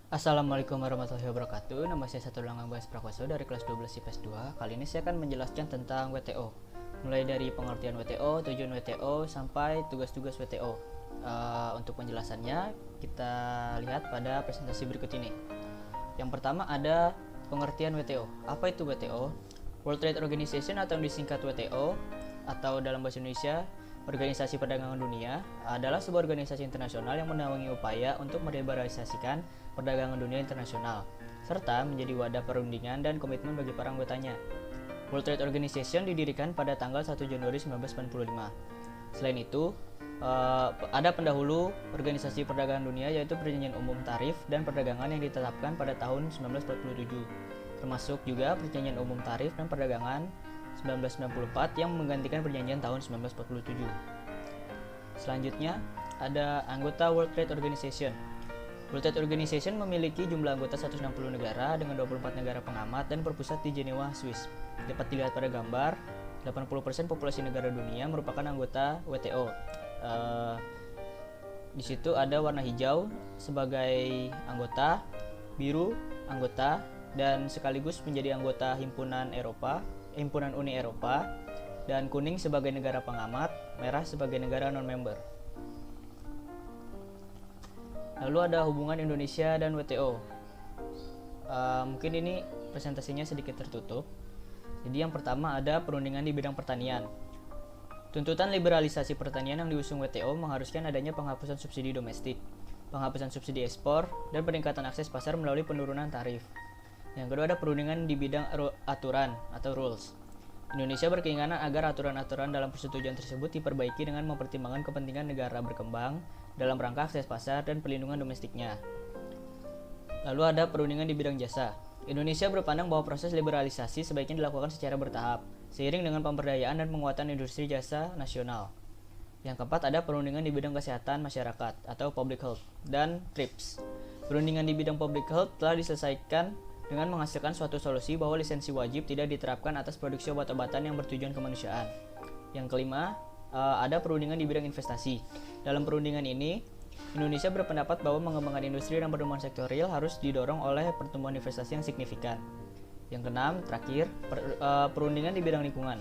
Assalamualaikum warahmatullahi wabarakatuh. Nama saya Satu Langgang Bahas Prakoso dari kelas 12 IPS 2. Kali ini saya akan menjelaskan tentang WTO. Mulai dari pengertian WTO, tujuan WTO, sampai tugas-tugas WTO. Untuk penjelasannya, kita lihat pada presentasi berikut ini. Yang pertama ada pengertian WTO. Apa itu WTO? World Trade Organization atau yang disingkat WTO, atau dalam bahasa Indonesia Organisasi Perdagangan Dunia, adalah sebuah organisasi internasional yang menaungi upaya untuk meliberalisasikan perdagangan dunia internasional, serta menjadi wadah perundingan dan komitmen bagi para anggotanya. World Trade Organization didirikan pada tanggal 1 Januari 1995. Selain itu, ada pendahulu Organisasi Perdagangan Dunia, yaitu Perjanjian Umum Tarif dan Perdagangan yang ditetapkan pada tahun 1947, termasuk juga Perjanjian Umum Tarif dan Perdagangan 1994 yang menggantikan perjanjian tahun 1947. Selanjutnya, ada anggota World Trade Organization. World Trade Organization memiliki jumlah anggota 160 negara dengan 24 negara pengamat dan berpusat di Jenewa, Swiss. Dapat dilihat pada gambar, 80% populasi negara dunia merupakan anggota WTO. Di situ ada warna hijau sebagai anggota, biru anggota, dan sekaligus menjadi anggota Himpunan Uni Eropa, dan kuning sebagai negara pengamat, merah sebagai negara non-member. Lalu ada hubungan Indonesia dan WTO. Mungkin ini presentasinya sedikit tertutup. Jadi yang pertama ada perundingan di bidang pertanian. Tuntutan liberalisasi pertanian yang diusung WTO mengharuskan adanya penghapusan subsidi domestik, penghapusan subsidi ekspor, dan peningkatan akses pasar melalui penurunan tarif. Yang kedua ada perundingan di bidang aturan atau rules. Indonesia berkeinginan agar aturan-aturan dalam persetujuan tersebut diperbaiki dengan mempertimbangkan kepentingan negara berkembang dalam rangka akses pasar dan perlindungan domestiknya. Lalu ada perundingan di bidang jasa. Indonesia berpandang bahwa proses liberalisasi sebaiknya dilakukan secara bertahap, seiring dengan pemberdayaan dan penguatan industri jasa nasional. Yang keempat ada perundingan di bidang kesehatan masyarakat atau public health dan TRIPS. Perundingan di bidang public health telah diselesaikan dengan menghasilkan suatu solusi bahwa lisensi wajib tidak diterapkan atas produksi obat-obatan yang bertujuan kemanusiaan. Yang kelima, ada perundingan di bidang investasi. Dalam perundingan ini, Indonesia berpendapat bahwa mengembangkan industri dan pertumbuhan sektor real harus didorong oleh pertumbuhan investasi yang signifikan. Yang keenam, terakhir, perundingan di bidang lingkungan.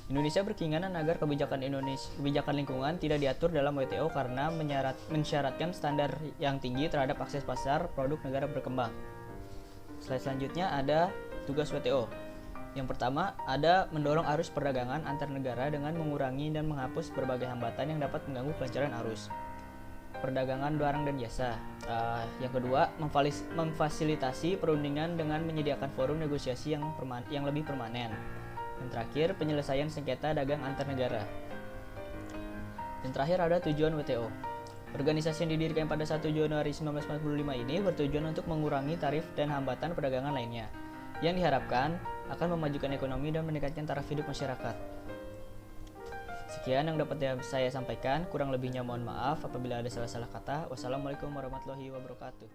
Indonesia berkeinginan agar kebijakan lingkungan tidak diatur dalam WTO karena mensyaratkan standar yang tinggi terhadap akses pasar produk negara berkembang. Slide selanjutnya ada tugas WTO. Yang pertama ada mendorong arus perdagangan antar negara dengan mengurangi dan menghapus berbagai hambatan yang dapat mengganggu kelancaran arus perdagangan barang dan jasa. Yang kedua, memfasilitasi perundingan dengan menyediakan forum negosiasi yang lebih permanen. Yang terakhir, penyelesaian sengketa dagang antar negara. Yang terakhir ada tujuan WTO. Organisasi yang didirikan pada 1 Januari 1945 ini bertujuan untuk mengurangi tarif dan hambatan perdagangan lainnya, yang diharapkan akan memajukan ekonomi dan meningkatkan taraf hidup masyarakat. Sekian yang dapat saya sampaikan, kurang lebihnya mohon maaf apabila ada salah-salah kata. Wassalamualaikum warahmatullahi wabarakatuh.